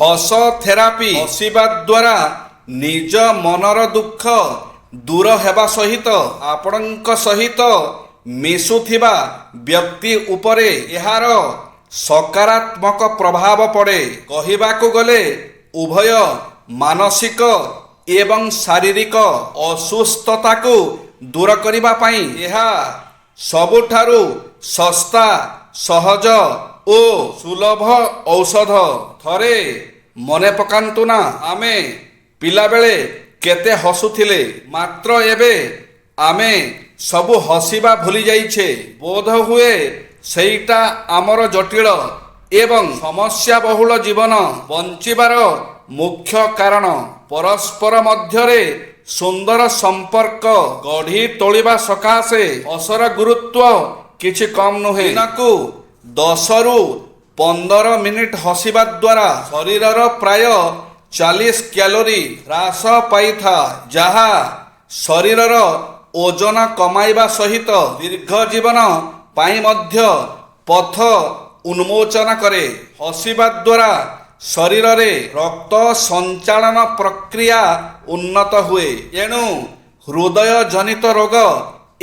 ହସ ଥେରାପି ହସିବା ଦ୍ୱାରା ନିଜ ମନର ଦୁଃଖ ଦୂର ହେବା ସହିତ ଆପଣଙ୍କ ସହିତ ମିଶୁଥିବା ବ୍ୟକ୍ତି ଉପରେ ଏହାର ସକାରାତ୍ମକ ପ୍ରଭାବ ପଡ଼େ। କହିବାକୁ ଗଲେ ଉଭୟ ମାନସିକ ଏବଂ ଶାରୀରିକ ଅସୁସ୍ଥତାକୁ ଦୂର କରିବା ପାଇଁ ଏହା ସବୁଠାରୁ ଶସ୍ତା, ସହଜ ଓ ସୁଲଭ ଔଷଧ। ଥରେ ମନେ ପକାନ୍ତୁ ନା, ଆମେ ପିଲାବେଳେ କେତେ ହସୁଥିଲେ, ମାତ୍ର ଏବେ ଆମେ ସବୁ ହସିବା ଭୁଲି ଯାଇଛେ। ବୋଧ ହୁଏ ସେଇଟା ଆମର ଜଟିଳ ଏବଂ ସମସ୍ୟାବହୁଳ ଜୀବନ ବଞ୍ଚିବାର ମୁଖ୍ୟ କାରଣ। ପରସ୍ପର ମଧ୍ୟରେ ସୁନ୍ଦର ସମ୍ପର୍କ ଗଢ଼ି ତୋଳିବା ସକାଶେ ହସର ଗୁରୁତ୍ୱ କିଛି କମ୍ ନୁହେଁ। ଦିନକୁ 10ରୁ 15 ମିନିଟ୍ ହସିବା ଦ୍ୱାରା ଶରୀରର ପ୍ରାୟ 40 କ୍ୟାଲୋରି ହ୍ରାସ ପାଇଥାଏ, ଯାହା ଶରୀରର ଓଜନ କମାଇବା ସହିତ ଦୀର୍ଘ ଜୀବନ ପାଇଁ ମଧ୍ୟ ପଥ ଉନ୍ମୋଚନ କରେ। ହସିବା ଦ୍ୱାରା ଶରୀରରେ ରକ୍ତ ସଞ୍ଚାଳନ ପ୍ରକ୍ରିୟା ଉନ୍ନତ ହୁଏ, ଏଣୁ ହୃଦୟ ଜନିତ ରୋଗ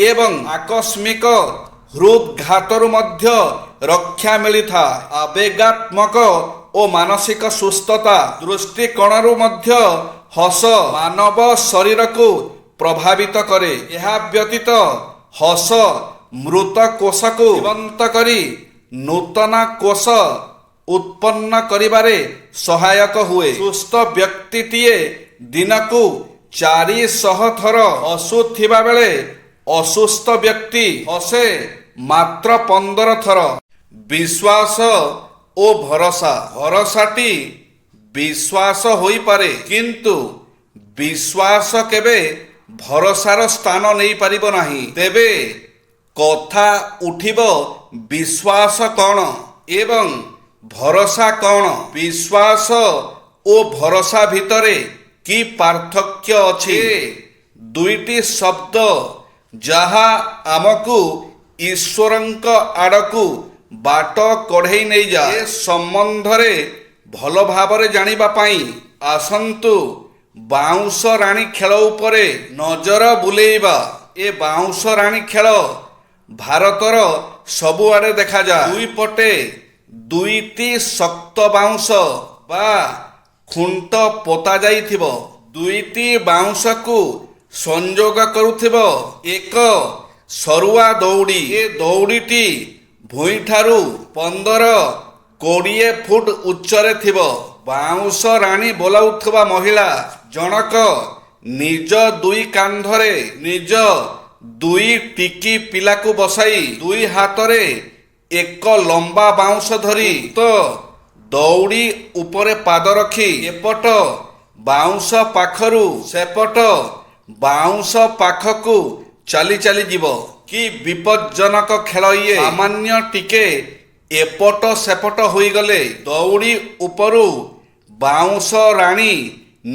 ଏବଂ ଆକସ୍ମିକ ହୃଦ୍ଘାତରୁ ମଧ୍ୟ ରକ୍ଷା ମିଳିଥାଏ। ଆବେଗାତ୍ମକ ଓ ମାନସିକ ସୁସ୍ଥତା ଦୃଷ୍ଟିକୋଣରୁ ମଧ୍ୟ ହସ ମାନବ ଶରୀରକୁ ପ୍ରଭାବିତ କରେ। ଏହା ବ୍ୟତୀତ ହସ ମୃତ କୋଷକୁ ଜୀବନ୍ତ କରି ନୂତନ କୋଷ ଉତ୍ପନ୍ନ କରିବାରେ ସହାୟକ ହୁଏ। ସୁସ୍ଥ ବ୍ୟକ୍ତିଟିଏ ଦିନକୁ 400 ଥର ହସୁଥିବା ବେଳେ ଅସୁସ୍ଥ ବ୍ୟକ୍ତି ହସେ ମାତ୍ର 15 ଥର। ବିଶ୍ୱାସ ଓ ଭରସା। ଭରସାଟି ବିଶ୍ୱାସ ହୋଇପାରେ, କିନ୍ତୁ ବିଶ୍ୱାସ କେବେ ଭରସାର ସ୍ଥାନ ନେଇପାରିବ ନାହିଁ। ତେବେ କଥା ଉଠିବ, ବିଶ୍ୱାସ କ'ଣ ଏବଂ ଭରସା କ'ଣ? ବିଶ୍ୱାସ ଓ ଭରସା ଭିତରେ କି ପାର୍ଥକ୍ୟ ଅଛି? ଦୁଇଟି ଶବ୍ଦ ଯାହା ଆମକୁ ଈଶ୍ୱରଙ୍କ ଆଡ଼କୁ ବାଟ କଢ଼େଇ ନେଇଯାଏ। ଏ ସମ୍ବନ୍ଧରେ ଭଲ ଭାବରେ ଜାଣିବା ପାଇଁ ଆସନ୍ତୁ ବାଉଁଶ ରାଣୀ ଖେଳ ଉପରେ ନଜର ବୁଲେଇବା। ଏ ବାଉଁଶ ରାଣୀ ଖେଳ ଭାରତର ସବୁଆଡ଼େ ଦେଖାଯାଏ। ଦୁଇ ପଟେ ଦୁଇଟି ଶକ୍ତ ବାଉଁଶ ବା ଖୁଣ୍ଟ ପୋତା ଯାଇଥିବ। ଦୁଇଟି ବାଉଁଶକୁ ସଂଯୋଗ କରୁଥିବ ଏକ ସରୁଆ ଦଉଡ଼ି। ଏ ଦଉଡ଼ିଟି ଭୂଇଁଠାରୁ 15-20 ଫୁଟ ଉଚ୍ଚରେ ଥିବ। ବାଉଁଶ ରାଣୀ ବୋଲାଉଥିବା ମହିଳା ଜଣକ ନିଜ ଦୁଇ କାନ୍ଧରେ ନିଜ ଦୁଇ ଟିକି ପିଲାକୁ ବସାଇ ଦୁଇ ହାତରେ ଏକ ଲମ୍ବା ବାଉଁଶ ଧରି ଦଉଡ଼ି ଉପରେ ପାଦ ରଖି ଏପଟ ବାଉଁଶ ପାଖରୁ ସେପଟ ବାଉଁଶ ପାଖକୁ ଚାଲି ଚାଲି ଯିବ। କି ବିପଜ୍ଜନକ ଖେଳ ଇଏ! ସାମାନ୍ୟ ଟିକେ ଏପଟ ସେପଟ ହୋଇଗଲେ ଦଉଡ଼ି ଉପରୁ ବାଉଁଶ ରାଣୀ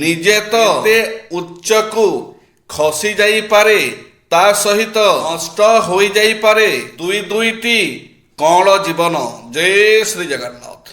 ନିଜେ ତ ଏତେ ଉଚ୍ଚକୁ ଖସି ଯାଇପାରେ, ତା ସହିତ ନଷ୍ଟ ହୋଇଯାଇପାରେ ଦୁଇଟି କଅଁଳ ଜୀବନ। ଜୟ ଶ୍ରୀ ଜଗନ୍ନାଥ।